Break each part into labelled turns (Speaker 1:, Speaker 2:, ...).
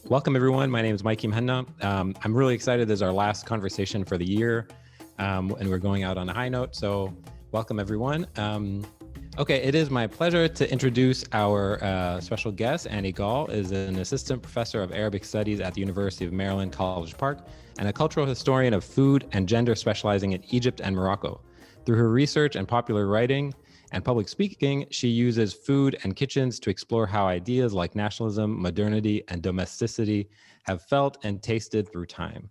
Speaker 1: Welcome, everyone. My name is Mikey Mhenna. I'm really excited. This is our last conversation for the year, and we're going out on a high note. So welcome, everyone. Okay, it is my pleasure to introduce our special guest. Anny Gaul is an assistant professor of Arabic studies at the University of Maryland, College Park, and a cultural historian of food and gender specializing in Egypt and Morocco. Through her research and popular writing and public speaking, she uses food and kitchens to explore how ideas like nationalism, modernity, and domesticity have felt and tasted through time.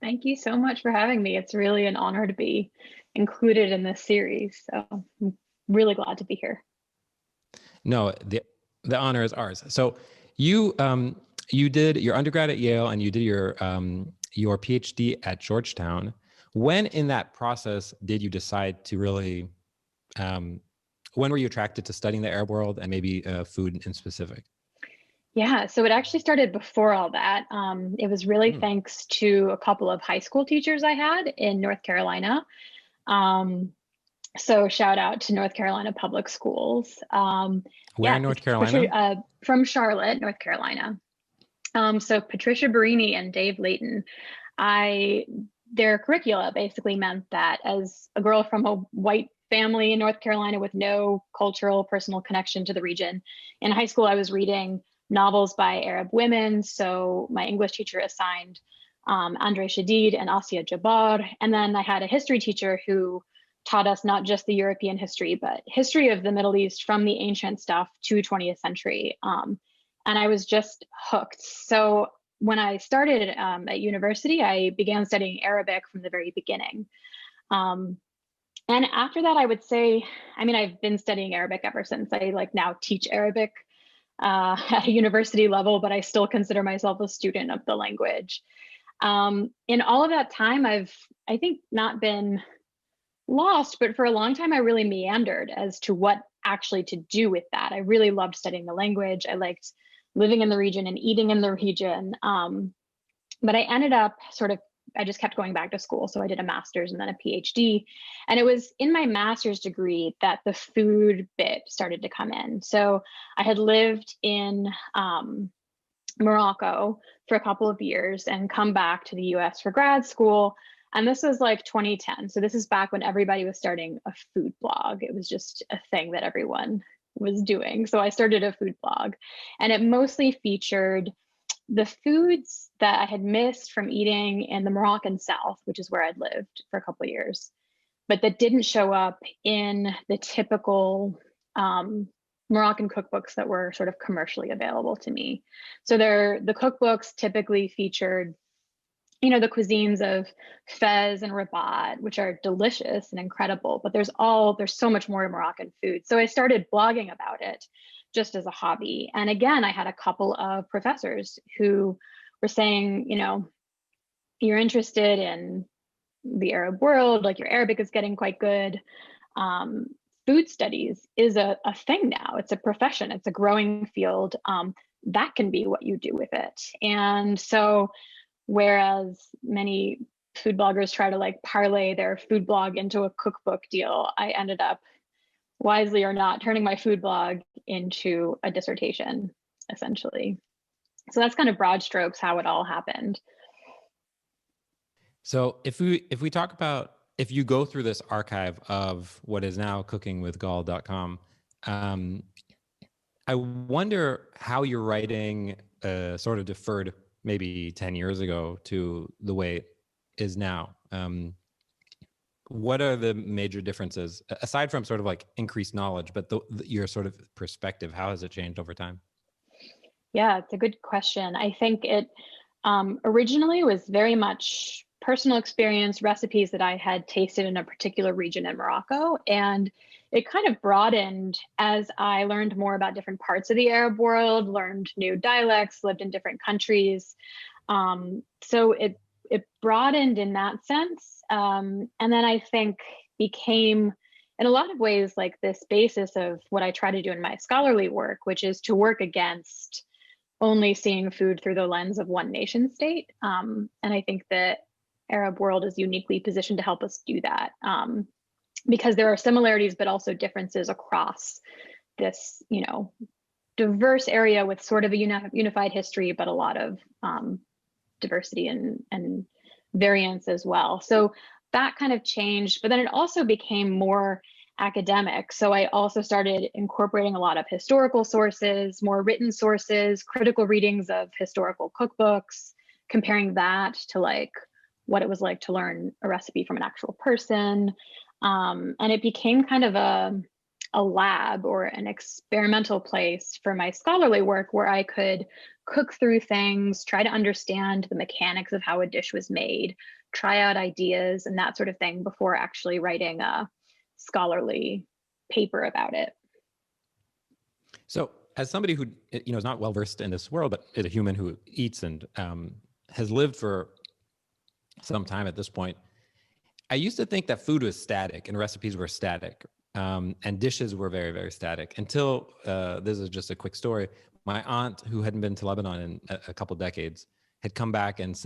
Speaker 2: Thank you so much for having me. It's really an honor to be included in this series. So I'm really glad to be here.
Speaker 1: No, the honor is ours. So you did your undergrad at Yale and you did your PhD at Georgetown. When in that process did you decide to really when were you attracted to studying the Arab world and maybe food in specific?
Speaker 2: Yeah, so it actually started before all that. It was really thanks to a couple of high school teachers I had in North Carolina. So shout out to North Carolina public schools.
Speaker 1: Where in North Carolina?
Speaker 2: From Charlotte, North Carolina. So Patricia Barini and Dave Layton, their curricula basically meant that as a girl from a white family in North Carolina with no cultural, personal connection to the region, in high school I was reading novels by Arab women. So my English teacher assigned Andre Shadid and Assia Jabbar. And then I had a history teacher who taught us not just the European history, but history of the Middle East from the ancient stuff to 20th century. And I was just hooked. So when I started at university, I began studying Arabic from the very beginning. And after that, I would say, I've been studying Arabic ever since. I now teach Arabic at a university level, but I still consider myself a student of the language. In all of that time, I think not been lost, but for a long time, I really meandered as to what actually to do with that. I really loved studying the language. I liked living in the region and eating in the region. But I ended up I just kept going back to school. So I did a master's and then a PhD. And it was in my master's degree that the food bit started to come in. So I had lived in Morocco for a couple of years and come back to the US for grad school. And this was like 2010. So this is back when everybody was starting a food blog. It was just a thing that everyone was doing. So I started a food blog, and it mostly featured the foods that I had missed from eating in the Moroccan South, which is where I'd lived for a couple of years, but that didn't show up in the typical Moroccan cookbooks that were sort of commercially available to me. So the cookbooks typically featured, the cuisines of Fez and Rabat, which are delicious and incredible, but there's so much more Moroccan food. So I started blogging about it just as a hobby. And again, I had a couple of professors who were saying, you're interested in the Arab world, like your Arabic is getting quite good. Food studies is a thing now. It's a profession. It's a growing field. That can be what you do with it. And so whereas many food bloggers try to parlay their food blog into a cookbook deal, I ended up, wisely or not, turning my food blog into a dissertation, essentially. So that's kind of broad strokes how it all happened.
Speaker 1: So if we talk about, if you go through this archive of what is now cookingwithgaul.com, I wonder how your writing sort of deferred maybe 10 years ago to the way it is now. What are the major differences, aside from sort of increased knowledge, but your sort of perspective, how has it changed over time?
Speaker 2: Yeah, it's a good question. I think it originally was very much personal experience, recipes that I had tasted in a particular region in Morocco. And it kind of broadened as I learned more about different parts of the Arab world, learned new dialects, lived in different countries. So it broadened in that sense. And then I think became, in a lot of ways, this basis of what I try to do in my scholarly work, which is to work against only seeing food through the lens of one nation state. And I think the Arab world is uniquely positioned to help us do that, because there are similarities, but also differences across this, diverse area with sort of a unified history, but a lot of diversity and variance as well. So that kind of changed, but then it also became more academic. So I also started incorporating a lot of historical sources, more written sources, critical readings of historical cookbooks, comparing that to like what it was like to learn a recipe from an actual person. And it became kind of a lab or an experimental place for my scholarly work where I could cook through things, try to understand the mechanics of how a dish was made, try out ideas and that sort of thing before actually writing a scholarly paper about it.
Speaker 1: So as somebody who, is not well versed in this world, but is a human who eats and has lived for some time at this point, I used to think that food was static and recipes were static. And dishes were very, very static until, this is just a quick story. My aunt, who hadn't been to Lebanon in a couple decades, had come back and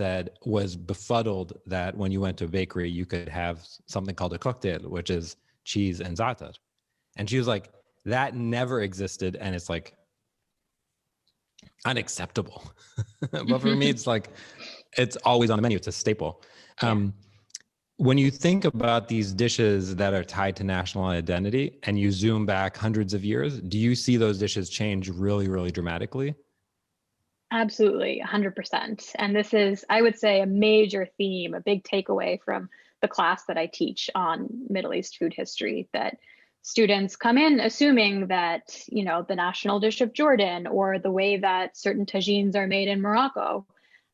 Speaker 1: was befuddled that when you went to a bakery, you could have something called a cocktail, which is cheese and za'atar. And she was like, that never existed. And it's like unacceptable. But for me, it's like, it's always on the menu. It's a staple.
Speaker 2: Yeah.
Speaker 1: When you think about these dishes that are tied to national identity and you zoom back hundreds of years, do you see those dishes change really, really dramatically?
Speaker 2: Absolutely, 100%. And this is, I would say, a major theme, a big takeaway from the class that I teach on Middle East food history, that students come in assuming that, the national dish of Jordan or the way that certain tagines are made in Morocco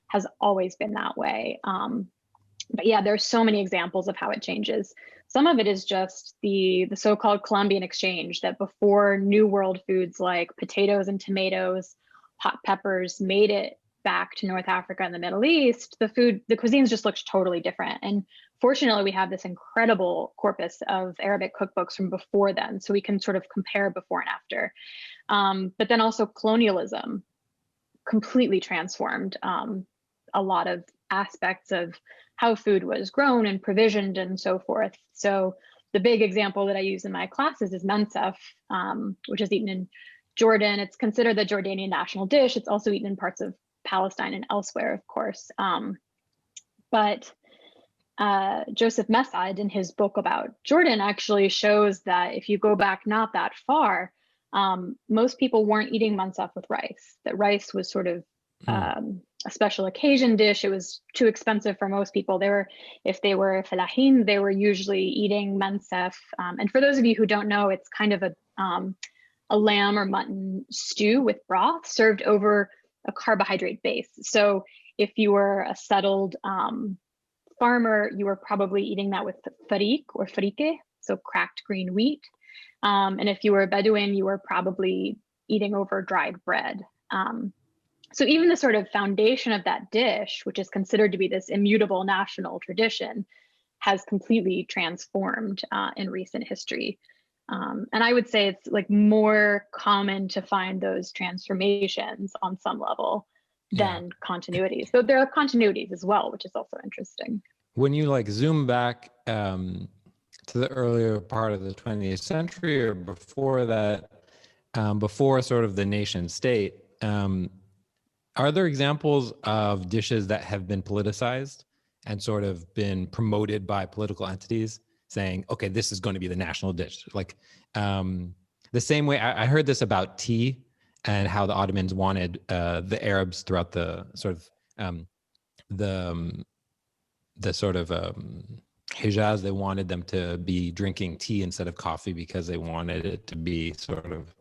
Speaker 2: has always been that way. But yeah, there's so many examples of how it changes. Some of it is just the so-called Columbian exchange, that before New World foods like potatoes and tomatoes, hot peppers made it back to North Africa and the Middle East, the cuisines just looked totally different. And fortunately, we have this incredible corpus of Arabic cookbooks from before then, so we can sort of compare before and after. But then also colonialism completely transformed a lot of aspects of how food was grown and provisioned and so forth. So the big example that I use in my classes is mensef, which is eaten in Jordan. It's considered the Jordanian national dish. It's also eaten in parts of Palestine and elsewhere, of course. But Joseph Mesad, in his book about Jordan, actually shows that if you go back not that far, most people weren't eating mensef with rice. That rice was sort of a special occasion dish. It was too expensive for most people. If they were falahin, they were usually eating mensef. And for those of you who don't know, it's kind of a lamb or mutton stew with broth served over a carbohydrate base. So if you were a settled farmer, you were probably eating that with farik or farike, so cracked green wheat. And if you were a Bedouin, you were probably eating over dried bread. So even the sort of foundation of that dish, which is considered to be this immutable national tradition, has completely transformed in recent history. And I would say it's like more common to find those transformations on some level than continuities. So there are continuities as well, which is also interesting.
Speaker 1: When you like zoom back to the earlier part of the 20th century or before that, before sort of the nation state, are there examples of dishes that have been politicized and sort of been promoted by political entities saying, okay, this is going to be the national dish? Like the same way I heard this about tea and how the Ottomans wanted the Arabs throughout the sort of the sort of Hijaz, they wanted them to be drinking tea instead of coffee because they wanted it to be sort of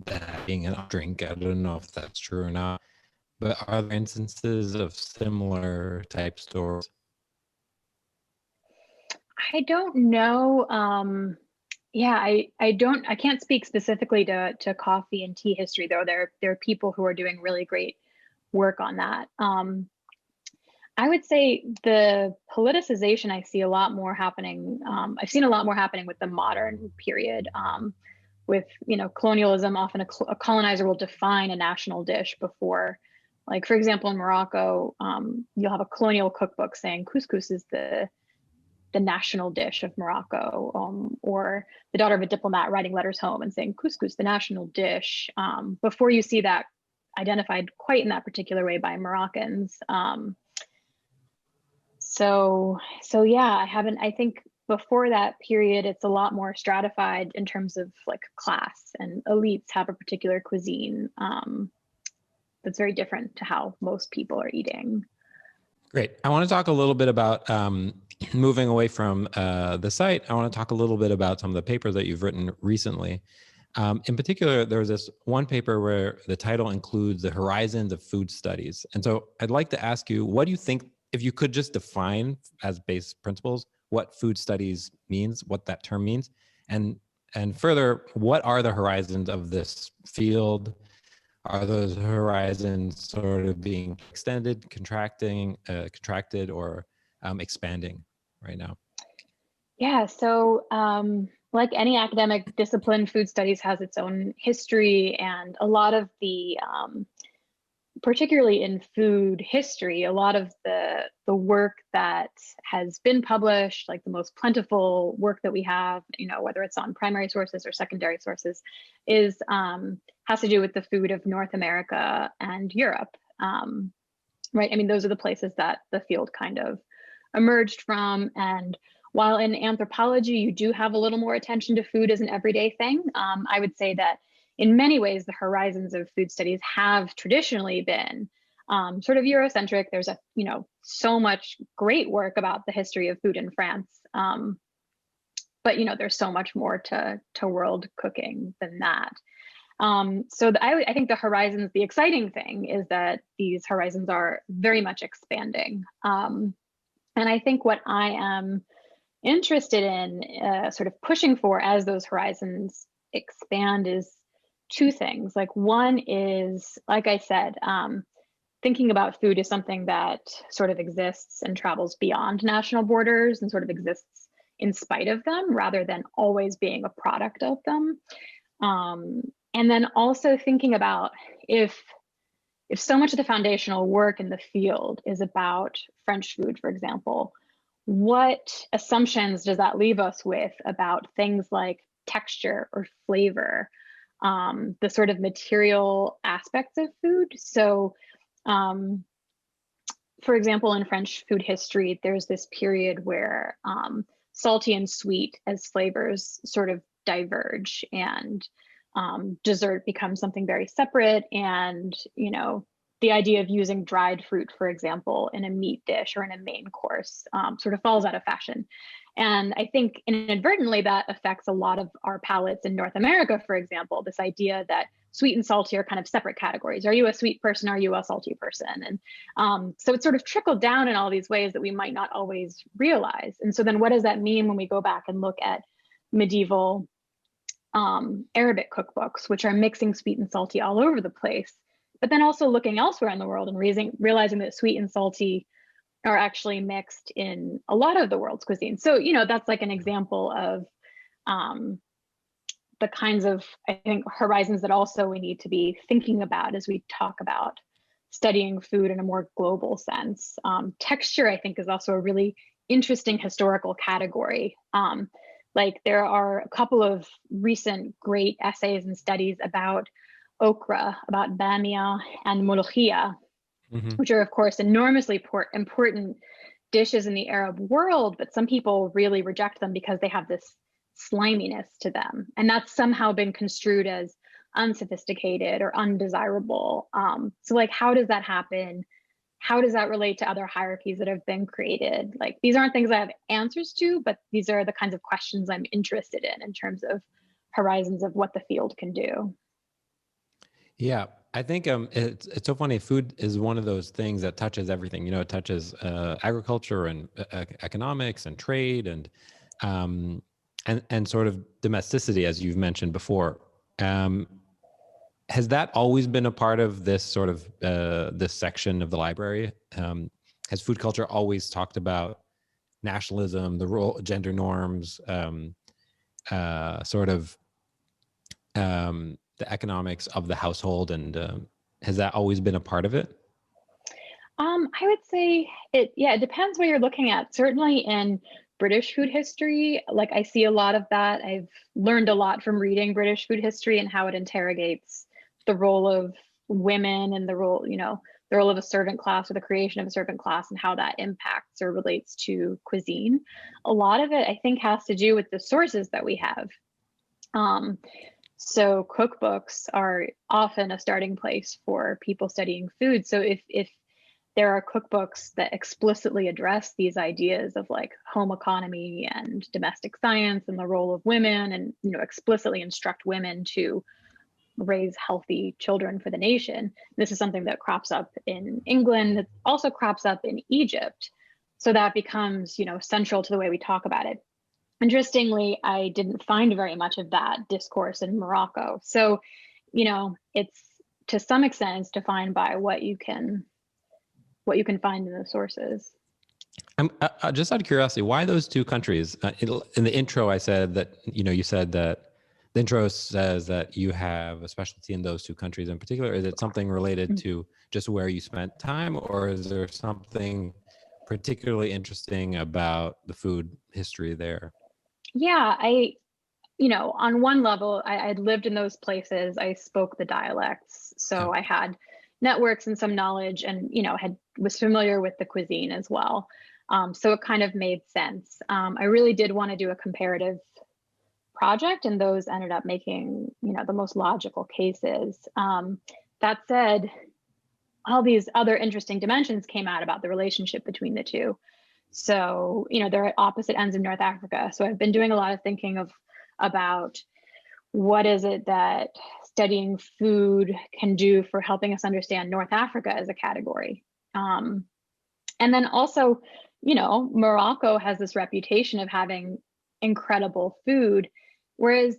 Speaker 1: that being a drink. I don't know if that's true or not, but are there instances of similar type stories?
Speaker 2: I don't know. Yeah, I can't speak specifically to coffee and tea history, though. There are people who are doing really great work on that. I would say the politicization I see a lot more happening. I've seen a lot more happening with the modern period. With colonialism, often a colonizer will define a national dish before, like for example, in Morocco, you'll have a colonial cookbook saying couscous is the the national dish of Morocco, or the daughter of a diplomat writing letters home and saying couscous, the national dish, before you see that identified quite in that particular way by Moroccans. So yeah, I think before that period, it's a lot more stratified in terms of like class, and elites have a particular cuisine that's very different to how most people are eating.
Speaker 1: Great. I want to talk a little bit about moving away from the site. I want to talk a little bit about some of the papers that you've written recently. In particular, there was this one paper where the title includes the horizons of food studies. And so I'd like to ask you, what do you think, if you could just define as base principles, what food studies means, what that term means, and further, what are the horizons of this field? Are those horizons sort of being extended, contracted, or expanding right now?
Speaker 2: Yeah, so like any academic discipline, food studies has its own history, and a lot of the, particularly in food history, a lot of the work that has been published, like the most plentiful work that we have, whether it's on primary sources or secondary sources, is has to do with the food of North America and Europe, right? I mean, those are the places that the field kind of emerged from. And while in anthropology, you do have a little more attention to food as an everyday thing, I would say that in many ways, the horizons of food studies have traditionally been sort of Eurocentric. There's so much great work about the history of food in France. But there's so much more to world cooking than that. I think the horizons, the exciting thing is that these horizons are very much expanding. And I think what I am interested in sort of pushing for as those horizons expand is two things. Like, one is, like I said, thinking about food as something that sort of exists and travels beyond national borders and sort of exists in spite of them rather than always being a product of them. And then also thinking about if so much of the foundational work in the field is about French food, for example, what assumptions does that leave us with about things like texture or flavor, the sort of material aspects of food? So, for example, in French food history, there's this period where salty and sweet as flavors sort of diverge, and dessert becomes something very separate. And, the idea of using dried fruit, for example, in a meat dish or in a main course sort of falls out of fashion. And I think inadvertently that affects a lot of our palates in North America, for example, this idea that sweet and salty are kind of separate categories. Are you a sweet person? Are you a salty person? And so it's sort of trickled down in all these ways that we might not always realize. And so then what does that mean when we go back and look at medieval Arabic cookbooks, which are mixing sweet and salty all over the place, but then also looking elsewhere in the world and realizing that sweet and salty are actually mixed in a lot of the world's cuisine. So, that's like an example of the kinds of, I think, horizons that also we need to be thinking about as we talk about studying food in a more global sense. Texture, I think, is also a really interesting historical category. Like, there are a couple of recent great essays and studies about okra, about bamia and molokhia, which are, of course, enormously important dishes in the Arab world, but some people really reject them because they have this sliminess to them. And that's somehow been construed as unsophisticated or undesirable. So, like, how does that happen? How does that relate to other hierarchies that have been created? Like, these aren't things I have answers to, but these are the kinds of questions I'm interested in terms of horizons of what the field can do.
Speaker 1: Yeah, I think it's so funny. Food is one of those things that touches everything. It touches agriculture and economics and trade and sort of domesticity, as you've mentioned before. Has that always been a part of this sort of this section of the library? Has food culture always talked about nationalism, the role, gender norms, sort of the economics of the household, and has that always been a part of it?
Speaker 2: I would say it depends what you're looking at. Certainly in British food history. Like I see a lot of that. I've learned a lot from reading British food history and how it interrogates the role of women and the role, the role of a servant class or the creation of a servant class and how that impacts or relates to cuisine. A lot of it, I think, has to do with the sources that we have. So cookbooks are often a starting place for people studying food. So if there are cookbooks that explicitly address these ideas of like home economy and domestic science and the role of women, and explicitly instruct women to raise healthy children for the nation. This is something that crops up in England, that also crops up in Egypt. So that becomes, central to the way we talk about it. Interestingly, I didn't find very much of that discourse in Morocco. So, it's to some extent it's defined by what you can find in the sources.
Speaker 1: I'm just out of curiosity, why those two countries? In the intro, I said that, you said that the intro says that you have a specialty in those two countries in particular. Is it something related to just where you spent time, or is there something particularly interesting about the food history there?
Speaker 2: Yeah, on one level, I'd lived in those places. I spoke the dialects, so I had networks and some knowledge, and was familiar with the cuisine as well. So it kind of made sense. I really did want to do a comparative project, and those ended up making the most logical cases. That said, all these other interesting dimensions came out about the relationship between the two. So they're at opposite ends of North Africa. So I've been doing a lot of thinking about what is it that studying food can do for helping us understand North Africa as a category. And then also, Morocco has this reputation of having incredible food, whereas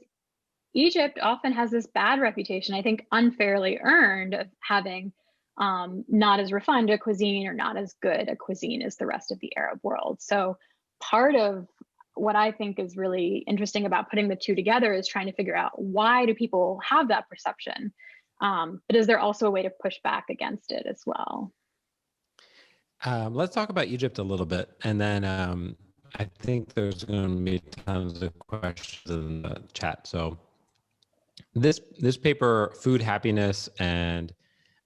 Speaker 2: Egypt often has this bad reputation, I think unfairly earned, of having not as refined a cuisine or not as good a cuisine as the rest of the Arab world. So part of what I think is really interesting about putting the two together is trying to figure out, why do people have that perception? But is there also a way to push back against it as well?
Speaker 1: Let's talk about Egypt a little bit, and then I think there's going to be tons of questions in the chat. So this paper, Food Happiness and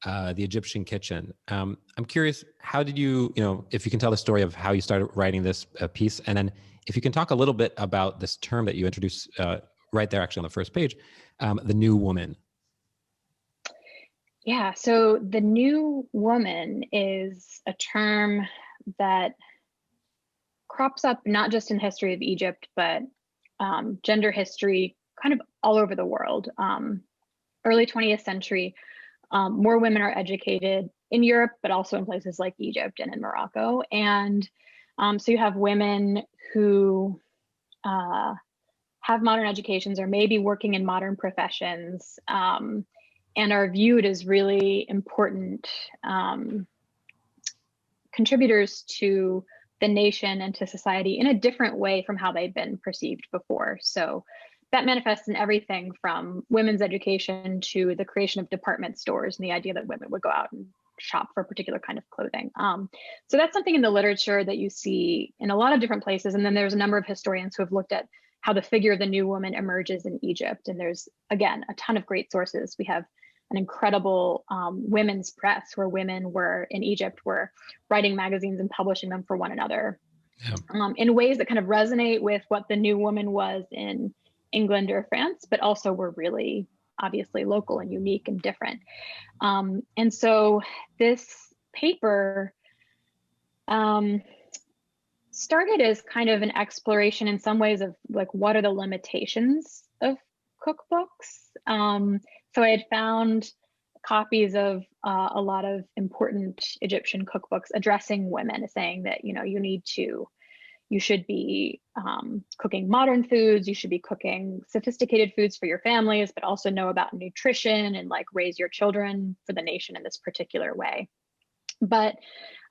Speaker 1: the Egyptian Kitchen. I'm curious, how did you, if you can tell the story of how you started writing this piece, and then if you can talk a little bit about this term that you introduced right there, actually on the first page, the new woman.
Speaker 2: Yeah, so the new woman is a term that crops up not just in the history of Egypt, but gender history kind of all over the world. Early 20th century, more women are educated in Europe, but also in places like Egypt and in Morocco. And so you have women who have modern educations or maybe working in modern professions, and are viewed as really important contributors to the nation and to society in a different way from how they've been perceived before. So that manifests in everything from women's education to the creation of department stores and the idea that women would go out and shop for a particular kind of clothing. So that's something in the literature that you see in a lot of different places. And then there's a number of historians who have looked at how the figure of the new woman emerges in Egypt. And there's, again, a ton of great sources. We have an incredible women's press where women were in Egypt were writing magazines and publishing them for one another in ways that kind of resonate with what the new woman was in England or France, but also were really obviously local and unique and different. And so this paper started as kind of an exploration in some ways of like, what are the limitations of cookbooks? So I had found copies of a lot of important Egyptian cookbooks addressing women, saying that, you should be cooking modern foods, you should be cooking sophisticated foods for your families, but also know about nutrition and like raise your children for the nation in this particular way. But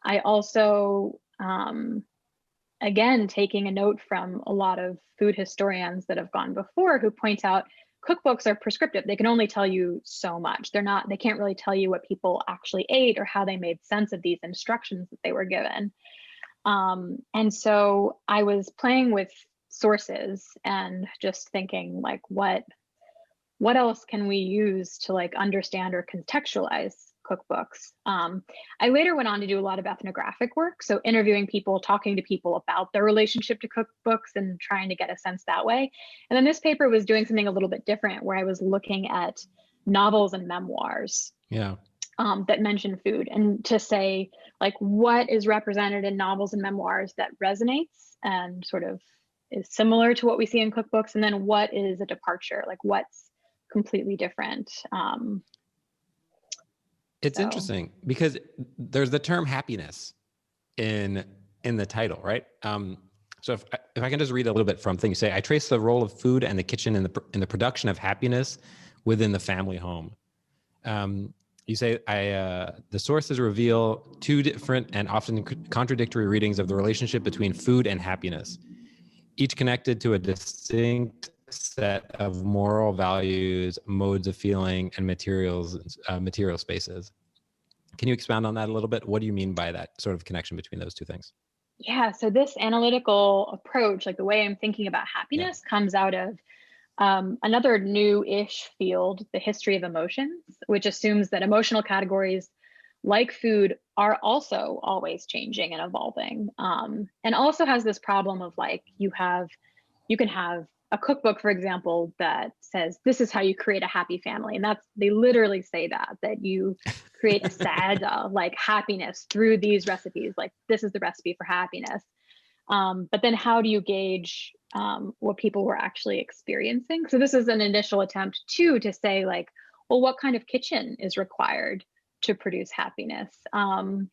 Speaker 2: I also, again, taking a note from a lot of food historians that have gone before who point out cookbooks are prescriptive. They can only tell you so much. They can't really tell you what people actually ate or how they made sense of these instructions that they were given. And so I was playing with sources and just thinking like, what else can we use to like understand or contextualize cookbooks? I later went on to do a lot of ethnographic work, so interviewing people, talking to people about their relationship to cookbooks and trying to get a sense that way. And then this paper was doing something a little bit different, where I was looking at novels and memoirs.
Speaker 1: Yeah.
Speaker 2: That mention food, and to say like what is represented in novels and memoirs that resonates and sort of is similar to what we see in cookbooks, and then what is a departure, like what's completely different.
Speaker 1: It's
Speaker 2: So
Speaker 1: interesting because there's the term happiness in the title, right? So if I can just read a little bit from things, you say, I trace the role of food and the kitchen in the production of happiness within the family home. You say, the sources reveal two different and often contradictory readings of the relationship between food and happiness, each connected to a distinct set of moral values, modes of feeling, and material spaces. Can you expound on that a little bit? What do you mean by that sort of connection between those two things?
Speaker 2: yeah, so this analytical approach, like the way I'm thinking about happiness, comes out of another new-ish field, the history of emotions, which assumes that emotional categories like food are also always changing and evolving, and also has this problem of like you can have a cookbook, for example, that says this is how you create a happy family, and they literally say that you create a saada, like happiness through these recipes, like this is the recipe for happiness. But then how do you gauge what people were actually experiencing? So this is an initial attempt too to say like, well, what kind of kitchen is required to produce happiness? And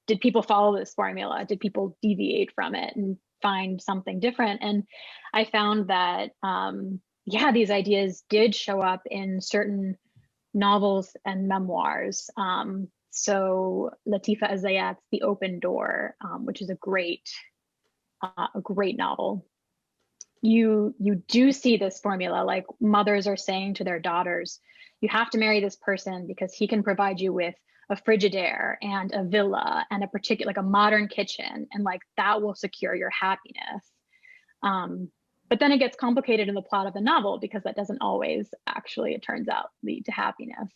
Speaker 2: did people follow this formula? Did people deviate from it and find something different? And I found that these ideas did show up in certain novels and memoirs. So Latifa Azayat's The Open Door, which is a great novel. You do see this formula, like mothers are saying to their daughters, you have to marry this person because he can provide you with a Frigidaire and a villa and a particular, like a modern kitchen, and like that will secure your happiness. But then it gets complicated in the plot of the novel because that doesn't always actually, it turns out, lead to happiness.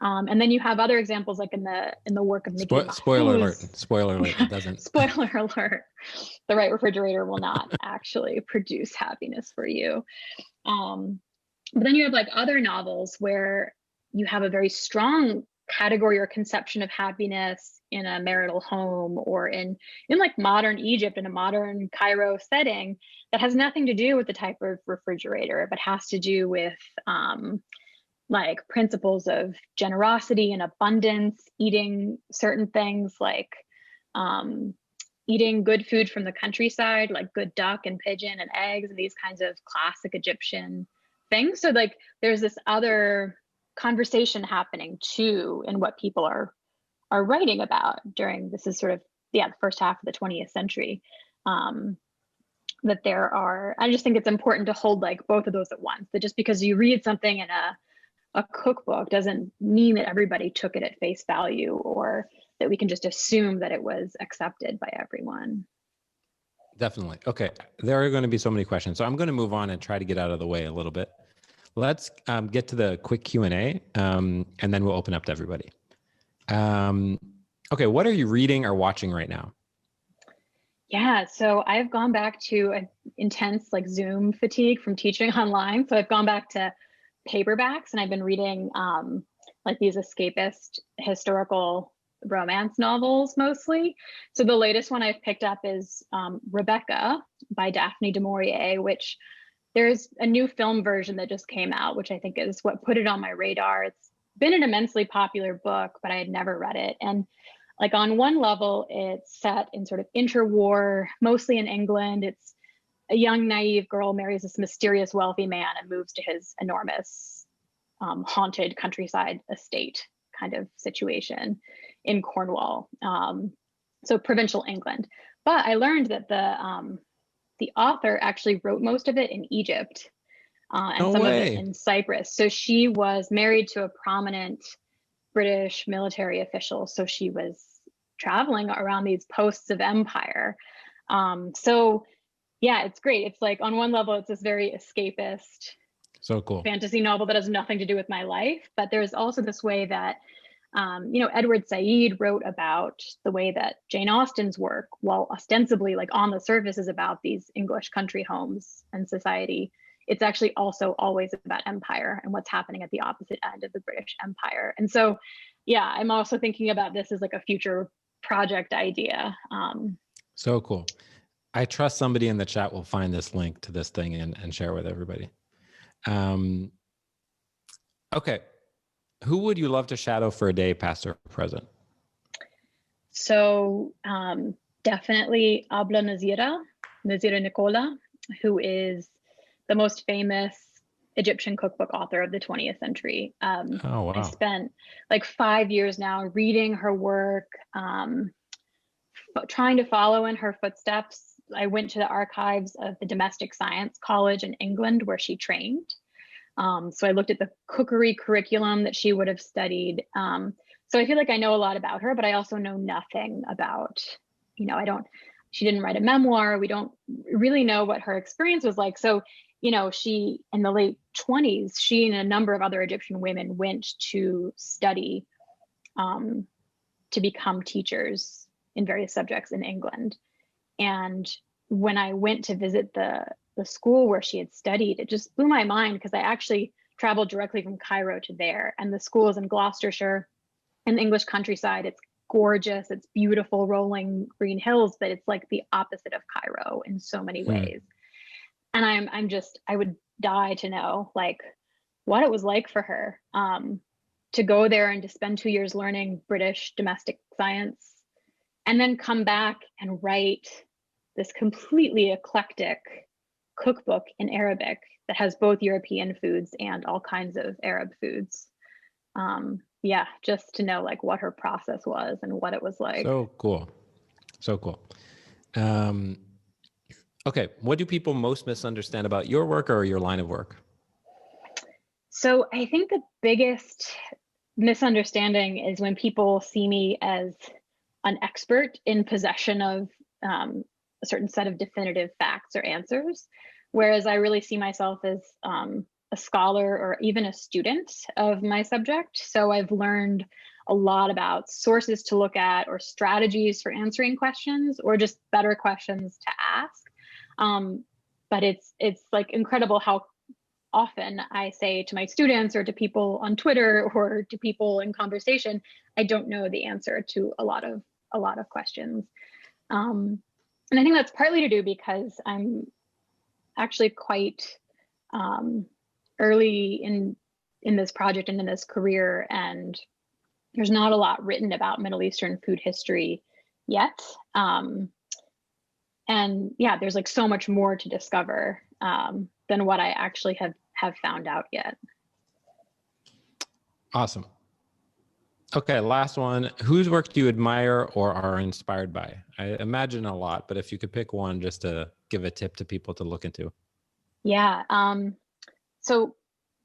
Speaker 2: And then you have other examples like in the work of Nikki
Speaker 1: Spoiler alert, it doesn't.
Speaker 2: Spoiler alert, the right refrigerator will not actually produce happiness for you. But then you have like other novels where you have a very strong category or conception of happiness in a marital home, or in like modern Egypt, in a modern Cairo setting, that has nothing to do with the type of refrigerator, but has to do with like principles of generosity and abundance, eating certain things like eating good food from the countryside, like good duck and pigeon and eggs and these kinds of classic Egyptian things. So like there's this other conversation happening too in what people are writing about during, this is sort of the first half of the 20th century. That there are, I just think it's important to hold like both of those at once, that just because you read something in a cookbook doesn't mean that everybody took it at face value, or that we can just assume that it was accepted by everyone.
Speaker 1: Definitely. Okay. There are going to be so many questions, so I'm going to move on and try to get out of the way a little bit. Let's get to the quick Q&A, and then we'll open up to everybody. Okay. What are you reading or watching right now?
Speaker 2: Yeah, so I've gone back to an intense like Zoom fatigue from teaching online. So I've gone back to paperbacks, and I've been reading like these escapist historical romance novels mostly. So the latest one I've picked up is Rebecca by Daphne du Maurier, which there's a new film version that just came out, which I think is what put it on my radar. It's been an immensely popular book, but I had never read it. And like on one level, it's set in sort of interwar, mostly in England. It's a young, naive girl marries this mysterious wealthy man and moves to his enormous haunted countryside estate kind of situation in Cornwall. So provincial England. But I learned that the author actually wrote most of it in Egypt and some of it in Cyprus. So she was married to a prominent British military official. So she was traveling around these posts of empire. So yeah, it's great. It's like on one level, it's this very escapist,
Speaker 1: so cool
Speaker 2: fantasy novel that has nothing to do with my life. But there's also this way that, Edward Said wrote about the way that Jane Austen's work, while ostensibly like on the surface is about these English country homes and society, it's actually also always about empire and what's happening at the opposite end of the British Empire. And so, yeah, I'm also thinking about this as like a future project idea.
Speaker 1: So cool. I trust somebody in the chat will find this link to this thing and share with everybody. Okay. Who would you love to shadow for a day, past or present?
Speaker 2: So definitely Abla Nazira Nicola, who is the most famous Egyptian cookbook author of the 20th century.
Speaker 1: Oh, wow.
Speaker 2: I spent like 5 years now reading her work, trying to follow in her footsteps. I went to the archives of the Domestic Science College in England where she trained. So I looked at the cookery curriculum that she would have studied. So I feel like I know a lot about her, but I also know nothing about, she didn't write a memoir. We don't really know what her experience was like. So, she, in the late 20s, she and a number of other Egyptian women went to study to become teachers in various subjects in England. And when I went to visit the school where she had studied, it just blew my mind because I actually traveled directly from Cairo to there. And the school is in Gloucestershire, in the English countryside. It's gorgeous. It's beautiful, rolling green hills, but it's like the opposite of Cairo in so many ways. And I would die to know like what it was like for her to go there and to spend 2 years learning British domestic science and then come back and write this completely eclectic cookbook in Arabic that has both European foods and all kinds of Arab foods. Just to know like what her process was and what it was like.
Speaker 1: So cool. So cool. Okay. What do people most misunderstand about your work or your line of work?
Speaker 2: So I think the biggest misunderstanding is when people see me as an expert in possession of a certain set of definitive facts or answers, whereas I really see myself as a scholar or even a student of my subject. So I've learned a lot about sources to look at or strategies for answering questions or just better questions to ask. But it's like incredible how often I say to my students or to people on Twitter or to people in conversation, I don't know the answer to a lot of questions. And I think that's partly to do because I'm actually quite early in this project and in this career, and there's not a lot written about Middle Eastern food history yet. And yeah, there's like so much more to discover than what I actually have found out yet.
Speaker 1: Awesome. Okay, last one. Whose work do you admire or are inspired by? I imagine a lot, but if you could pick one just to give a tip to people to look into.
Speaker 2: Yeah. So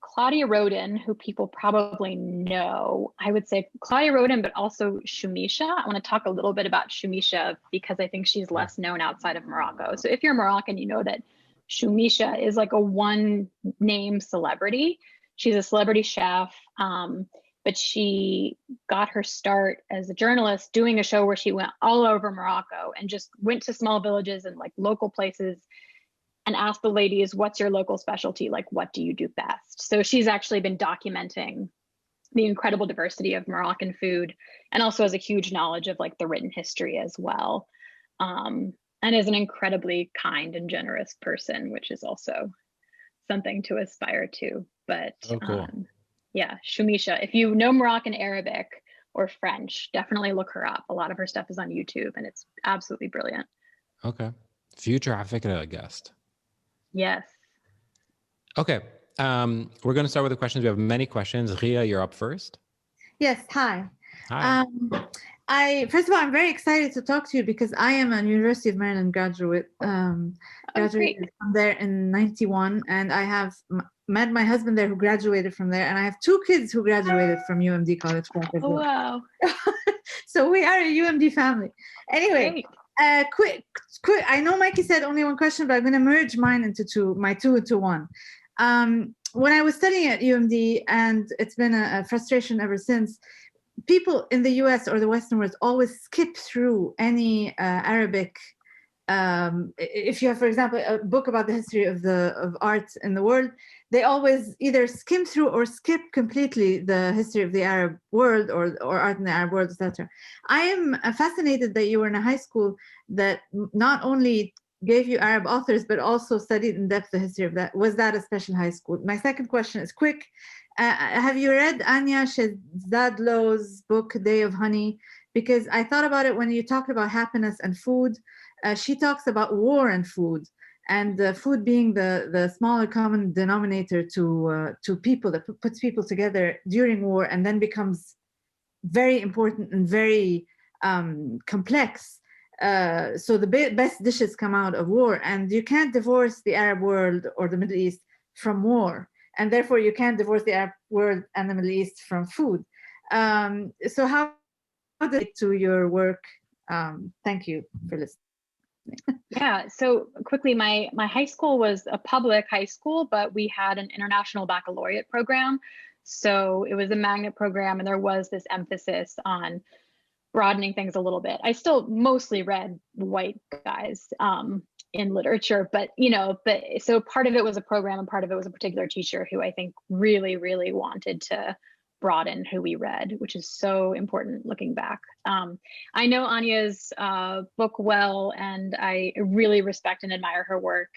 Speaker 2: Claudia Roden, who people probably know, I would say Claudia Roden, but also Shumisha. I want to talk a little bit about Shumisha because I think she's less known outside of Morocco. So if you're Moroccan, you know that Shumisha is like a one name celebrity. She's a celebrity chef, but she got her start as a journalist doing a show where she went all over Morocco and just went to small villages and like local places and asked the ladies, what's your local specialty? Like, what do you do best? So she's actually been documenting the incredible diversity of Moroccan food and also has a huge knowledge of like the written history as well. And is an incredibly kind and generous person, which is also something to aspire to. But
Speaker 1: oh, cool.
Speaker 2: Yeah, Shumisha, if you know Moroccan Arabic or French, definitely look her up. A lot of her stuff is on YouTube and it's absolutely brilliant.
Speaker 1: Okay. Future afikra guest.
Speaker 2: Yes.
Speaker 1: Okay. We're going to start with the questions. We have many questions. Ria, you're up first.
Speaker 3: Yes. Hi.
Speaker 1: Hi.
Speaker 3: First of all, I'm very excited to talk to you because I am a University of Maryland graduate. Graduated from there in '91, and I have met my husband there who graduated from there, and I have 2 kids who graduated from UMD College Park as well.
Speaker 2: Wow.
Speaker 3: So we are a UMD family. Anyway, quick. I know Mikey said only one question, but I'm going to merge mine into my two into one. When I was studying at UMD, and it's been a frustration ever since, people in the US or the Western world always skip through any Arabic. If you have, for example, a book about the history of art in the world, they always either skim through or skip completely the history of the Arab world or art in the Arab world, etc. I am fascinated that you were in a high school that not only gave you Arab authors, but also studied in depth the history of that. Was that a special high school? My second question is quick. Have you read Anya Shehzadlow's book, Day of Honey? Because I thought about it when you talked about happiness and food. She talks about war and food, and food being the smaller common denominator to people, that puts people together during war and then becomes very important and very complex. So the best dishes come out of war, and you can't divorce the Arab world or the Middle East from war. And therefore, you can't divorce the Arab world and the Middle East from food. So how did it to your work? Thank you for listening.
Speaker 2: Yeah, so quickly, my high school was a public high school, but we had an international baccalaureate program. So it was a magnet program, and there was this emphasis on broadening things a little bit. I still mostly read white guys in literature, but so part of it was a program and part of it was a particular teacher who I think really, really wanted to broaden who we read, which is so important looking back. I know Anya's book well, and I really respect and admire her work.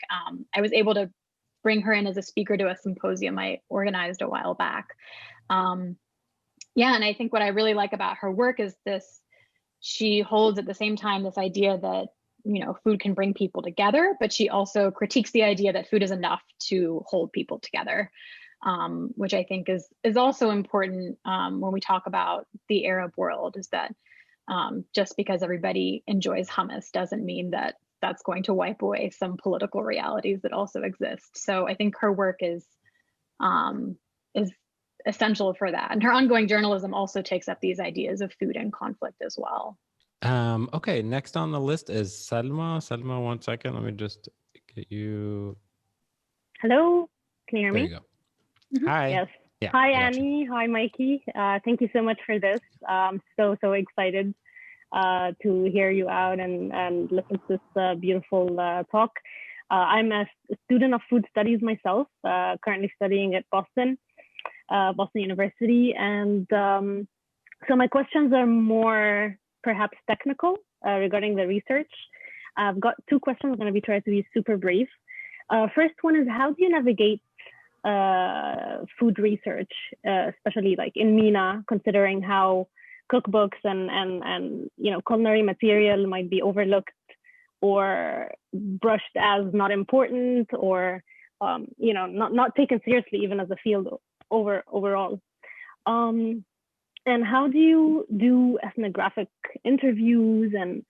Speaker 2: I was able to bring her in as a speaker to a symposium I organized a while back. Yeah, and I think what I really like about her work is this, she holds at the same time this idea that food can bring people together, but she also critiques the idea that food is enough to hold people together, which I think is also important when we talk about the Arab world, is that just because everybody enjoys hummus doesn't mean that that's going to wipe away some political realities that also exist. So I think her work is essential for that. And her ongoing journalism also takes up these ideas of food and conflict as well.
Speaker 1: Okay, next on the list is Salma. Salma, 1 second. Let me just get you.
Speaker 4: Hello, can you hear
Speaker 1: There
Speaker 4: me?
Speaker 1: you go. Hi.
Speaker 4: Yes.
Speaker 1: Yeah,
Speaker 4: Hi, Annie. Hi, Mikey. Thank you so much for this. I'm so excited to hear you out and listen to this beautiful talk. I'm a student of food studies myself, currently studying at Boston University. And so my questions are more perhaps technical regarding the research. I've got 2 questions. I'm going to be trying to be super brief. First one is, how do you navigate food research, especially like in MENA, considering how cookbooks and culinary material might be overlooked or brushed as not important, or not taken seriously even as a field overall. And how do you do ethnographic interviews, and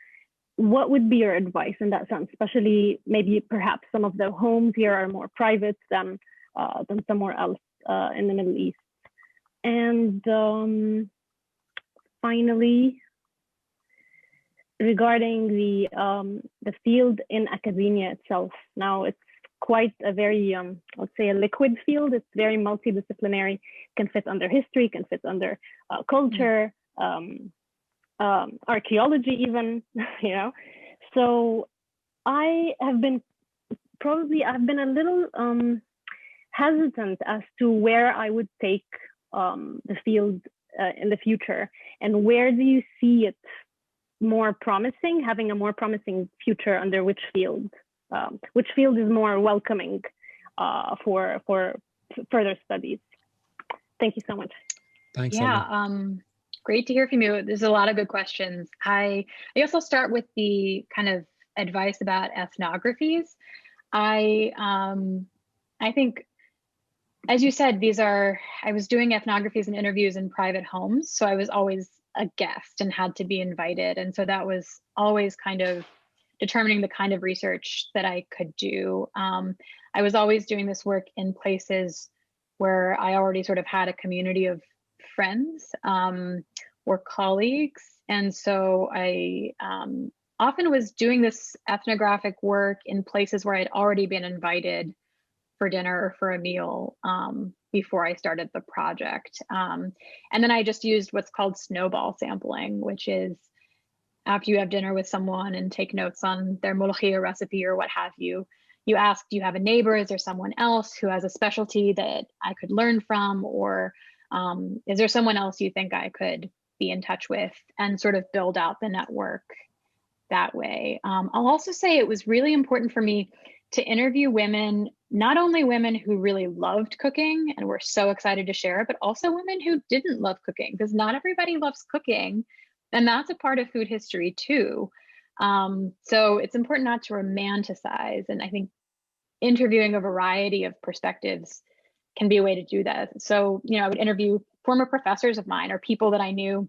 Speaker 4: what would be your advice in that sense? Especially maybe perhaps some of the homes here are more private than somewhere else in the Middle East. And finally, regarding the field in academia itself, now it's quite a very, let's say, a liquid field. It's very multidisciplinary, can fit under history, can fit under culture, archaeology even, So I've been a little hesitant as to where I would take the field in the future, and where do you see it more promising, having a more promising future under which field? Which field is more welcoming for further studies? Thank you so much.
Speaker 1: Thanks.
Speaker 2: Yeah, great to hear from you. There's a lot of good questions. I guess I'll start with the kind of advice about ethnographies. I think, as you said, I was doing ethnographies and interviews in private homes. So I was always a guest and had to be invited. And so that was always kind of determining the kind of research that I could do. I was always doing this work in places where I already sort of had a community of friends or colleagues. And so I often was doing this ethnographic work in places where I'd already been invited for dinner or for a meal before I started the project. And then I just used what's called snowball sampling, which is after you have dinner with someone and take notes on their molokhia recipe or what have you, you ask, do you have a neighbor? Is there someone else who has a specialty that I could learn from? Or is there someone else you think I could be in touch with, and sort of build out the network that way. I'll also say it was really important for me to interview women, not only women who really loved cooking and were so excited to share it, but also women who didn't love cooking, because not everybody loves cooking. And that's a part of food history too. So it's important not to romanticize. And I think interviewing a variety of perspectives can be a way to do that. So, you know, I would interview former professors of mine or people that I knew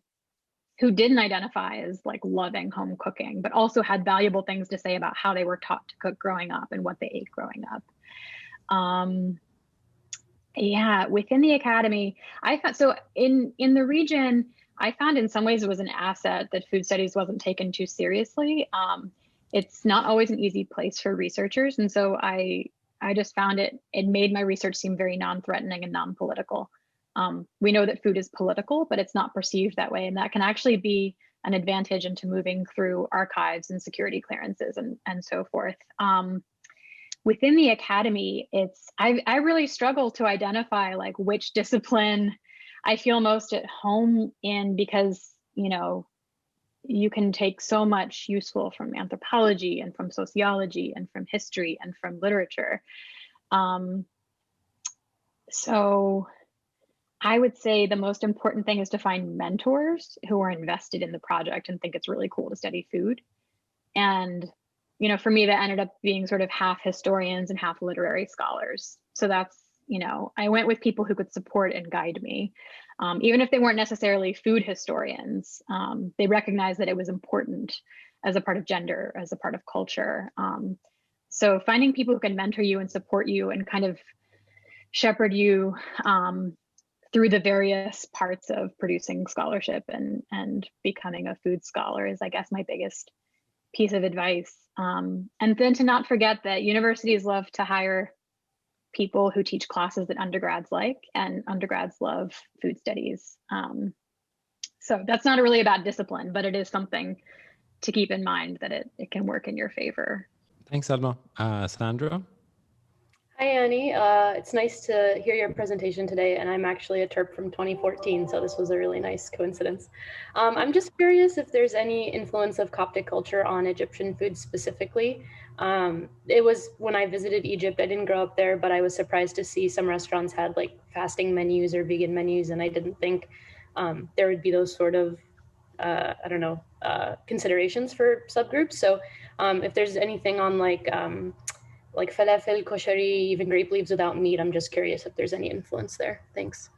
Speaker 2: who didn't identify as like loving home cooking, but also had valuable things to say about how they were taught to cook growing up and what they ate growing up. Yeah, within the academy, I found, so in the region, I found in some ways it was an asset that food studies wasn't taken too seriously. It's not always an easy place for researchers. And so I just found it made my research seem very non-threatening and non-political. We know that food is political, but it's not perceived that way. And that can actually be an advantage into moving through archives and security clearances and so forth. Within the academy, I really struggle to identify like which discipline I feel most at home in, because, you know, you can take so much useful from anthropology and from sociology and from history and from literature. So I would say the most important thing is to find mentors who are invested in the project and think it's really cool to study food. And, you know, for me, that ended up being sort of half historians and half literary scholars. So that's, you know, I went with people who could support and guide me. Even if they weren't necessarily food historians, they recognized that it was important as a part of gender, as a part of culture. So finding people who can mentor you and support you and kind of shepherd you through the various parts of producing scholarship and becoming a food scholar is, I guess, my biggest piece of advice. And then to not forget that universities love to hire people who teach classes that undergrads like, and undergrads love food studies. So that's not really about discipline, but it is something to keep in mind that it can work in your favor.
Speaker 1: Thanks, Alma. Sandra?
Speaker 5: Hi, Annie. It's nice to hear your presentation today, and I'm actually a Terp from 2014, so this was a really nice coincidence. I'm just curious if there's any influence of Coptic culture on Egyptian food specifically. It was when I visited Egypt, I didn't grow up there, but I was surprised to see some restaurants had like fasting menus or vegan menus, and I didn't think there would be those sort of, I don't know, considerations for subgroups. So if there's anything on like falafel, koshari, even grape leaves without meat, I'm just curious if there's any influence there. Thanks.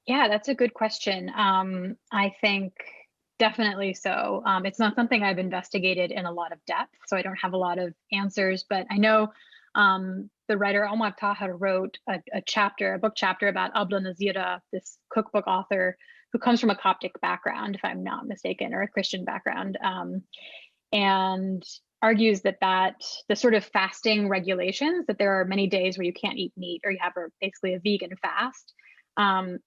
Speaker 2: Yeah, that's a good question. I think definitely so. It's not something I've investigated in a lot of depth, so I don't have a lot of answers, but I know the writer Omar Taher wrote a book chapter about Abla Nazira, this cookbook author who comes from a Coptic background, if I'm not mistaken, or a Christian background, and argues that the sort of fasting regulations, that there are many days where you can't eat meat or you have basically a vegan fast,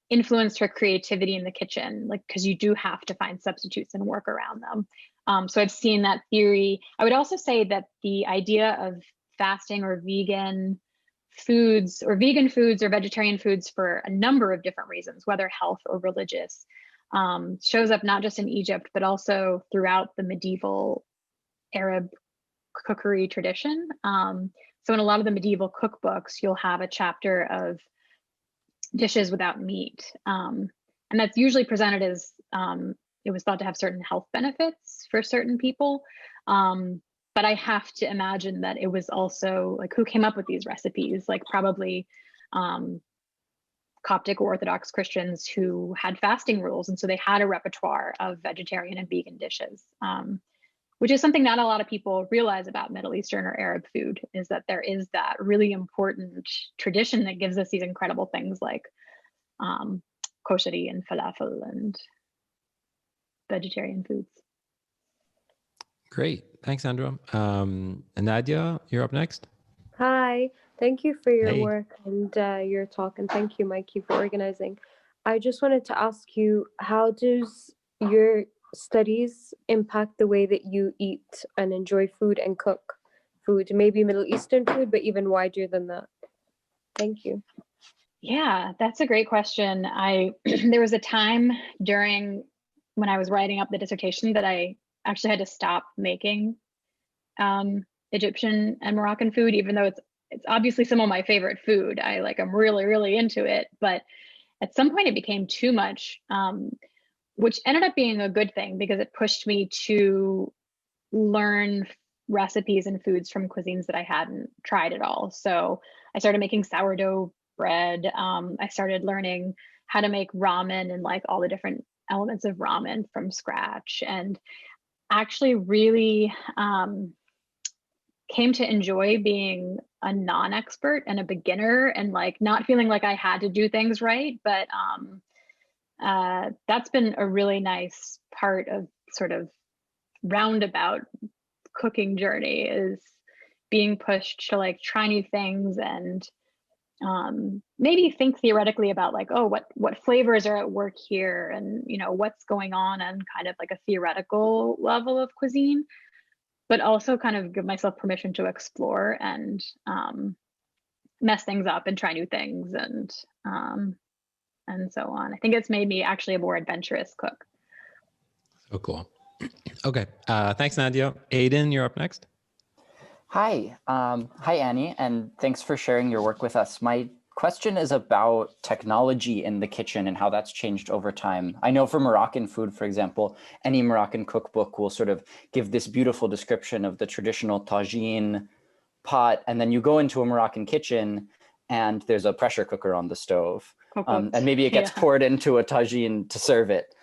Speaker 2: influenced her creativity in the kitchen, like, because you do have to find substitutes and work around them. So I've seen that theory. I would also say that the idea of fasting or vegan foods or vegetarian foods for a number of different reasons, whether health or religious, shows up not just in Egypt, but also throughout the medieval Arab cookery tradition. So in a lot of the medieval cookbooks, you'll have a chapter of dishes without meat. And that's usually presented as it was thought to have certain health benefits for certain people. But I have to imagine that it was also like, who came up with these recipes? Like probably Coptic Orthodox Christians who had fasting rules. And so they had a repertoire of vegetarian and vegan dishes, which is something not a lot of people realize about Middle Eastern or Arab food, is that there is that really important tradition that gives us these incredible things like koshari and falafel and vegetarian foods.
Speaker 1: Great. Thanks, Sandra. And Nadia, you're up next.
Speaker 6: Hi, thank you for your
Speaker 1: Hey.
Speaker 6: work and your talk, and thank you, Mikey, for organizing. I just wanted to ask you, how does your studies impact the way that you eat and enjoy food and cook food? Maybe Middle Eastern food, but even wider than that. Thank you.
Speaker 2: Yeah, that's a great question. There was a time when I was writing up the dissertation that I actually had to stop making Egyptian and Moroccan food, even though it's obviously some of my favorite food. I'm really, really into it. But at some point it became too much, which ended up being a good thing because it pushed me to learn recipes and foods from cuisines that I hadn't tried at all. So I started making sourdough bread. I started learning how to make ramen and like all the different elements of ramen from scratch, and actually really came to enjoy being a non-expert and a beginner, and like not feeling like I had to do things right. But that's been a really nice part of sort of roundabout cooking journey, is being pushed to like try new things and maybe think theoretically about like, oh, what flavors are at work here, and what's going on kind of like a theoretical level of cuisine, but also kind of give myself permission to explore and mess things up and try new things and so on. I think it's made me actually a more adventurous cook.
Speaker 1: So cool. Okay. Thanks, Nadia. Aiden, you're up next.
Speaker 7: Hi. Hi, Annie, and thanks for sharing your work with us. My question is about technology in the kitchen and how that's changed over time. I know for Moroccan food, for example, any Moroccan cookbook will sort of give this beautiful description of the traditional tagine pot, and then you go into a Moroccan kitchen and there's a pressure cooker on the stove. And maybe it gets poured into a tagine to serve it.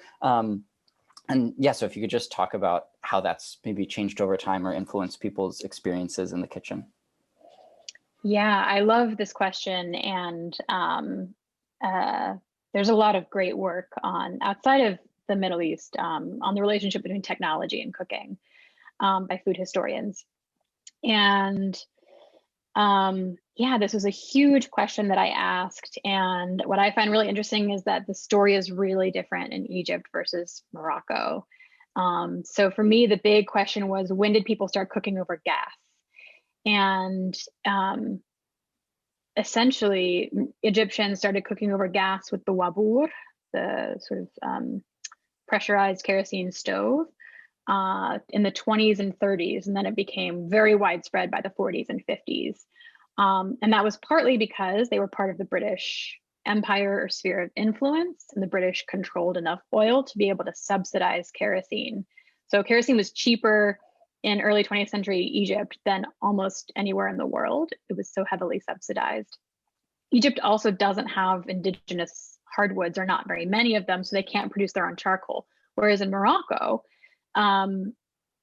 Speaker 7: And yeah, so if you could just talk about how that's maybe changed over time or influenced people's experiences in the kitchen.
Speaker 2: Yeah, I love this question. And there's a lot of great work outside of the Middle East on the relationship between technology and cooking by food historians. And yeah, this was a huge question that I asked. And what I find really interesting is that the story is really different in Egypt versus Morocco. So for me, the big question was, when did people start cooking over gas? And essentially, Egyptians started cooking over gas with the wabour, the sort of pressurized kerosene stove, in the 20s and 30s. And then it became very widespread by the 40s and 50s. And that was partly because they were part of the British Empire or sphere of influence, and the British controlled enough oil to be able to subsidize kerosene. So kerosene was cheaper in early 20th century Egypt than almost anywhere in the world. It was so heavily subsidized. Egypt also doesn't have indigenous hardwoods, or not very many of them, so they can't produce their own charcoal. Whereas in Morocco,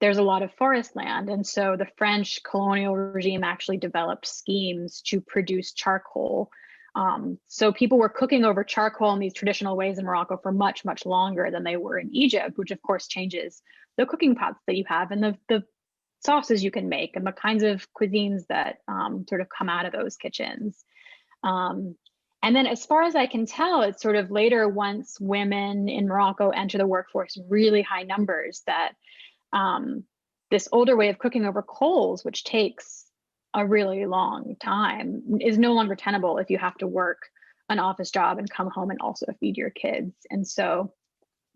Speaker 2: there's a lot of forest land. And so the French colonial regime actually developed schemes to produce charcoal. So people were cooking over charcoal in these traditional ways in Morocco for much, much longer than they were in Egypt, which of course changes the cooking pots that you have and the sauces you can make and the kinds of cuisines that sort of come out of those kitchens. And then as far as I can tell, it's sort of later, once women in Morocco enter the workforce in really high numbers, that this older way of cooking over coals, which takes a really long time, is no longer tenable if you have to work an office job and come home and also feed your kids. And so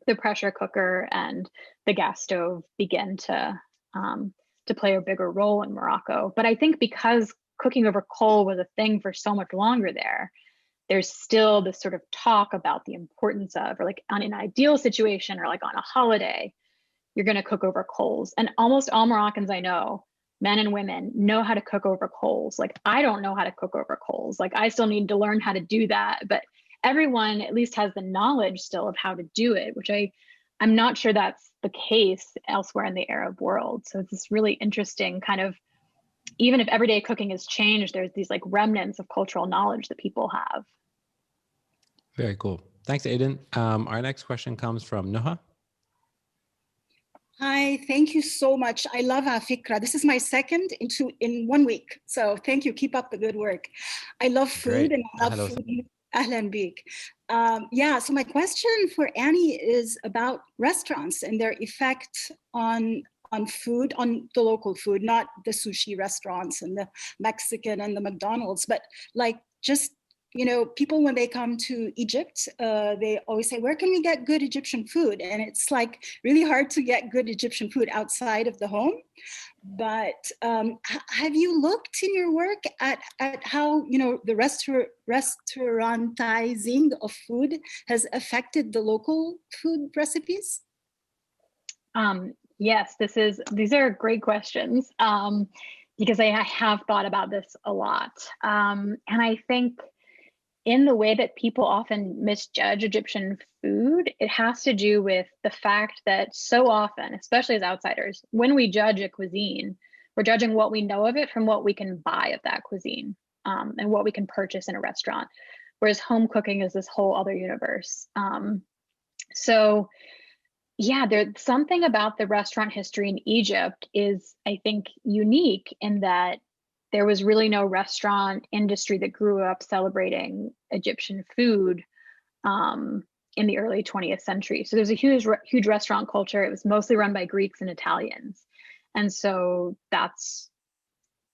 Speaker 2: the pressure cooker and the gas stove begin to play a bigger role in Morocco. But I think because cooking over coal was a thing for so much longer there's still this sort of talk about the importance of, or like on an ideal situation or like on a holiday, you're going to cook over coals. And almost all Moroccans I know, men and women, know how to cook over coals. Like I don't know how to cook over coals. Like I still need to learn how to do that. But everyone at least has the knowledge still of how to do it, which I'm not sure that's the case elsewhere in the Arab world. So it's this really interesting kind of, even if everyday cooking has changed, there's these like remnants of cultural knowledge that people have.
Speaker 1: Very cool. Thanks, Aiden. Our next question comes from Noha.
Speaker 8: Hi, thank you so much. I love afikra. This is my second in 1 week. So thank you. Keep up the good work. I love food. Great. And I love food. Ahlan bik. Yeah, so my question for Annie is about restaurants and their effect on food, on the local food, not the sushi restaurants and the Mexican and the McDonald's, but like just, you know, people when they come to Egypt, they always say, where can we get good Egyptian food? And it's like really hard to get good Egyptian food outside of the home. But have you looked in your work at how, you know, the restaurantizing of food has affected the local food recipes?
Speaker 2: Yes, these are great questions because I have thought about this a lot. And I think in the way that people often misjudge Egyptian food, it has to do with the fact that so often, especially as outsiders, when we judge a cuisine, we're judging what we know of it from what we can buy of that cuisine and what we can purchase in a restaurant, whereas home cooking is this whole other universe. So yeah, there's something about the restaurant history in Egypt is, I think, unique in that there was really no restaurant industry that grew up celebrating Egyptian food in the early 20th century. So there's a huge restaurant culture. It was mostly run by Greeks and Italians. And so that's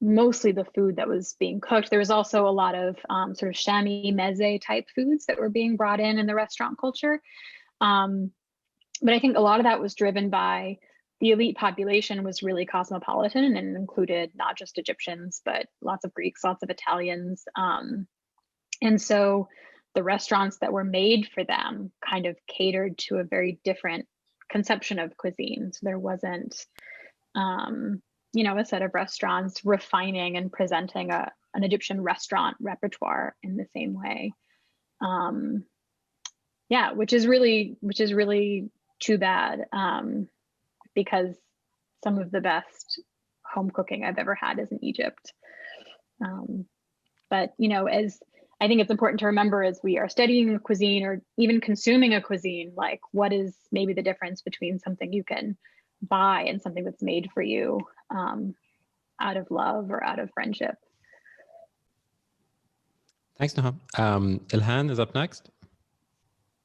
Speaker 2: mostly the food that was being cooked. There was also a lot of sort of shami meze type foods that were being brought in the restaurant culture. But I think a lot of that was driven by the elite population was really cosmopolitan and included not just Egyptians, but lots of Greeks, lots of Italians. And so the restaurants that were made for them kind of catered to a very different conception of cuisine. So there wasn't, you know, a set of restaurants refining and presenting an Egyptian restaurant repertoire in the same way. Yeah, which is really too bad. Because some of the best home cooking I've ever had is in Egypt. But, you know, as I think it's important to remember as we are studying a cuisine or even consuming a cuisine, like what is maybe the difference between something you can buy and something that's made for you out of love or out of friendship.
Speaker 1: Thanks, Noha. Ilhan is up next.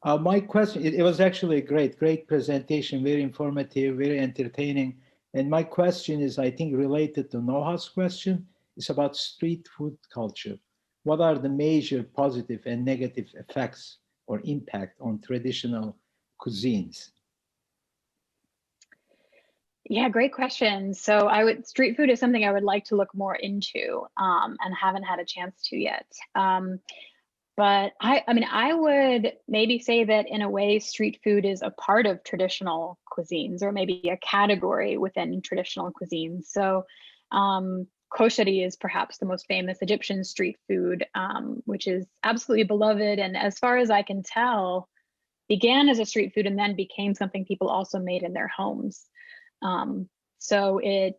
Speaker 9: My question, it was actually a great presentation, very informative, very entertaining. And my question is, I think, related to Noha's question. It's about street food culture. What are the major positive and negative effects or impact on traditional cuisines?
Speaker 2: Yeah, great question. So street food is something I would like to look more into and haven't had a chance to yet. But I mean, I would maybe say that in a way, street food is a part of traditional cuisines, or maybe a category within traditional cuisines. So koshari is perhaps the most famous Egyptian street food, which is absolutely beloved. And as far as I can tell, began as a street food and then became something people also made in their homes. So it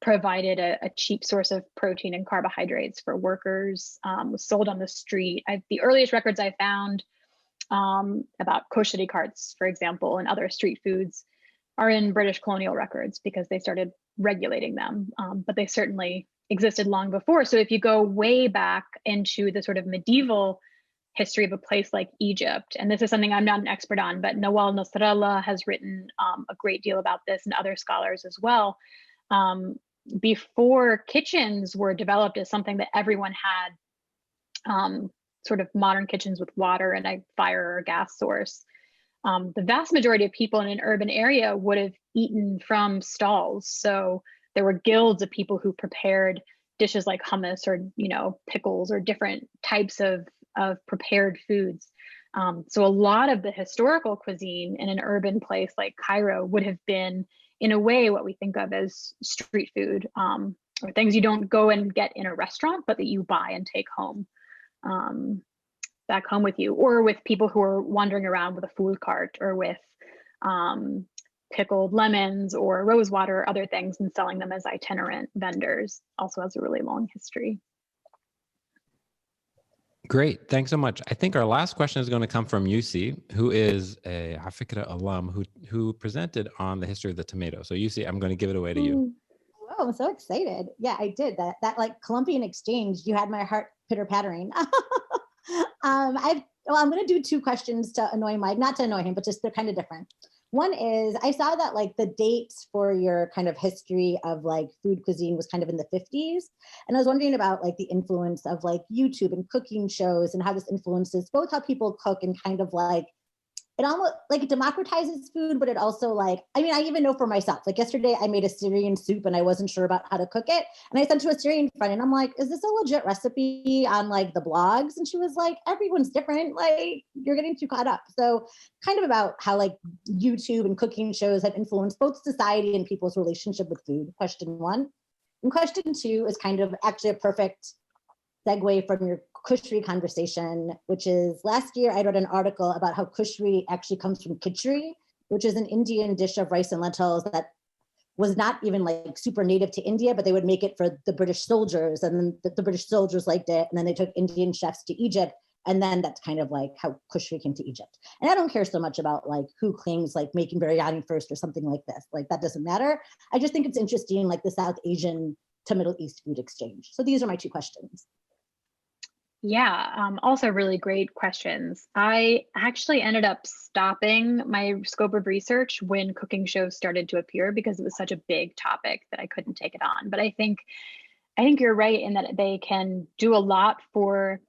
Speaker 2: provided a cheap source of protein and carbohydrates for workers, was sold on the street. The earliest records I found about koshari carts, for example, and other street foods are in British colonial records because they started regulating them, but they certainly existed long before. So if you go way back into the sort of medieval history of a place like Egypt, and this is something I'm not an expert on, but Nawal Nasrallah has written a great deal about this, and other scholars as well. Before kitchens were developed as something that everyone had, sort of modern kitchens with water and a fire or a gas source, the vast majority of people in an urban area would have eaten from stalls. So there were guilds of people who prepared dishes like hummus or, you know, pickles or different types of prepared foods. So a lot of the historical cuisine in an urban place like Cairo would have been, in a way, what we think of as street food, or things you don't go and get in a restaurant, but that you buy and take home. back home with you, or with people who are wandering around with a food cart, or with pickled lemons or rosewater or other things, and selling them as itinerant vendors. Also has a really long history.
Speaker 1: Great, thanks so much. I think our last question is going to come from Yusi, who is a afikra alum who presented on the history of the tomato. So Yusi, I'm going to give it away to you.
Speaker 10: Oh, I'm so excited. Yeah, I did that like Columbian exchange. You had my heart pitter pattering. I'm going to do 2 questions to annoy Mike, not to annoy him, but just they're kind of different. One is, I saw that like the dates for your kind of history of like food cuisine was kind of in the 50s. And I was wondering about like the influence of like YouTube and cooking shows, and how this influences both how people cook and kind of like, it almost like it democratizes food, but it also like, I mean, I even know for myself, like yesterday I made a Syrian soup and I wasn't sure about how to cook it. And I sent to a Syrian friend and I'm like, is this a legit recipe on like the blogs? And she was like, everyone's different. Like you're getting too caught up. So kind of about how like YouTube and cooking shows have influenced both society and people's relationship with food, question 1. And question 2 is kind of actually a perfect segue from your kushri conversation, which is last year I wrote an article about how kushri actually comes from khichdi, which is an Indian dish of rice and lentils that was not even like super native to India, but they would make it for the British soldiers, and then the British soldiers liked it, and then they took Indian chefs to Egypt, and then that's kind of like how kushri came to Egypt. And I don't care so much about like who claims like making biryani first or something like this, like that doesn't matter. I just think it's interesting, like the South Asian to Middle East food exchange. So these are my 2 questions.
Speaker 2: Yeah, also really great questions. I actually ended up stopping my scope of research when cooking shows started to appear, because it was such a big topic that I couldn't take it on. But I think you're right in that they can do a lot for,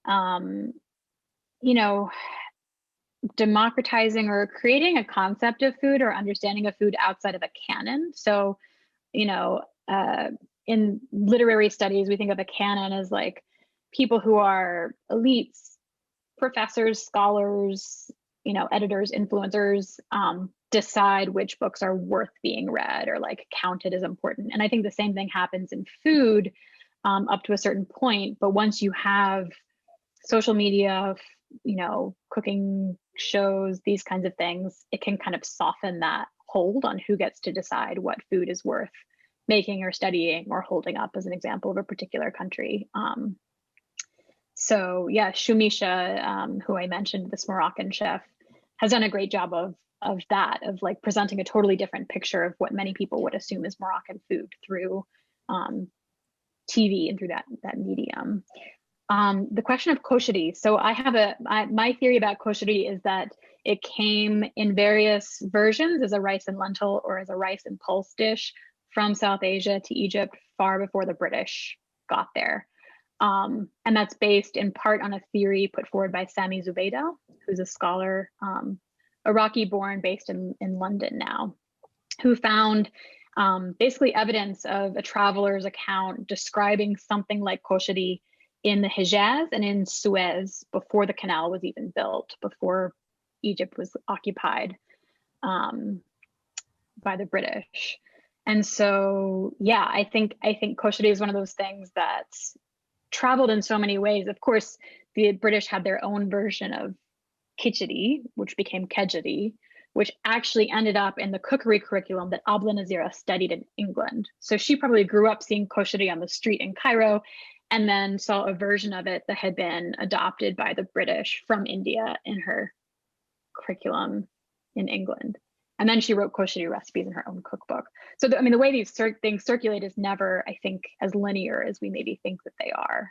Speaker 2: you know, democratizing or creating a concept of food or understanding of food outside of a canon. So, you know, in literary studies, we think of a canon as like people who are elites, professors, scholars, you know, editors, influencers, decide which books are worth being read or like counted as important. And I think the same thing happens in food up to a certain point. But once you have social media, you know, cooking shows, these kinds of things, it can kind of soften that hold on who gets to decide what food is worth making or studying or holding up as an example of a particular country. So yeah, Shumisha, who I mentioned, this Moroccan chef, has done a great job of that, of like presenting a totally different picture of what many people would assume is Moroccan food through TV and through that medium. The question of kosheri. So I have my theory about kosheri is that it came in various versions as a rice and lentil or as a rice and pulse dish from South Asia to Egypt far before the British got there. And that's based in part on a theory put forward by Sami Zubaydah, who's a scholar, Iraqi-born, based in London now, who found basically evidence of a traveler's account describing something like kosheri in the Hijaz and in Suez before the canal was even built, before Egypt was occupied by the British. And so, yeah, I think kosheri is one of those things that's traveled in so many ways. Of course, the British had their own version of khichdi, which became kejdi, which actually ended up in the cookery curriculum that Abla Nazira studied in England. So she probably grew up seeing kosheri on the street in Cairo, and then saw a version of it that had been adopted by the British from India in her curriculum in England. And then she wrote kosheri recipes in her own cookbook. So, the way these things circulate is never, I think, as linear as we maybe think that they are.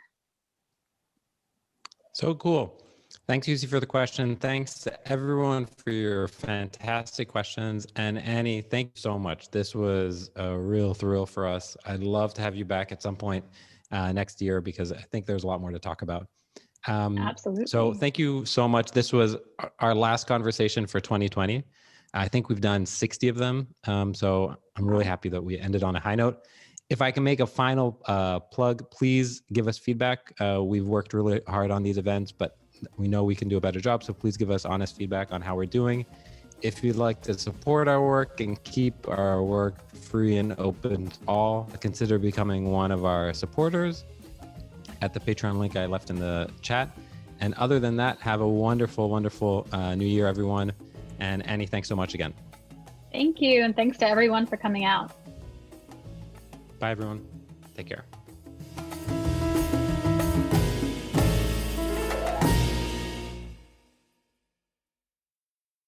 Speaker 1: So cool. Thanks, Yusi, for the question. Thanks to everyone for your fantastic questions. And Annie, thank you so much. This was a real thrill for us. I'd love to have you back at some point next year, because I think there's a lot more to talk about.
Speaker 2: Absolutely.
Speaker 1: So thank you so much. This was our last conversation for 2020. I think we've done 60 of them. So I'm really happy that we ended on a high note. If I can make a final plug, please give us feedback. We've worked really hard on these events, but we know we can do a better job. So please give us honest feedback on how we're doing. If you'd like to support our work and keep our work free and open to all, consider becoming one of our supporters at the Patreon link I left in the chat. And other than that, have a wonderful, wonderful new year, everyone. And Annie, thanks so much again.
Speaker 2: Thank you. And thanks to everyone for coming out.
Speaker 1: Bye, everyone. Take care.